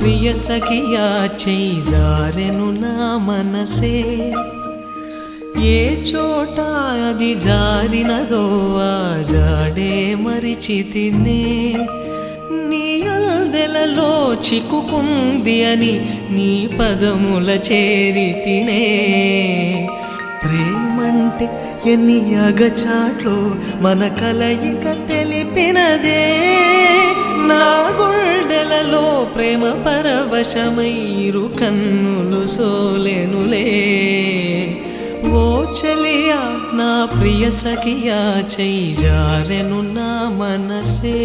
ప్రియ సఖియా చెయ్యి జారెను నా మనసే ఏ చోట అది జారినదో ఆ జాడే మరిచితినే నీ అల్దెలలో చిక్కుకుంది అని నీ పదముల చేరితినే ప్రేమంటే ఎన్ని అగచాట్లో మన కలయిక తెలిపినదే నా గుండెలలో ప్రేమ పరవశమైరు కన్నులు సోలెనులే ఓ చెలియా నా ప్రియ సఖియా చెయ్యి జారెను నా మనసే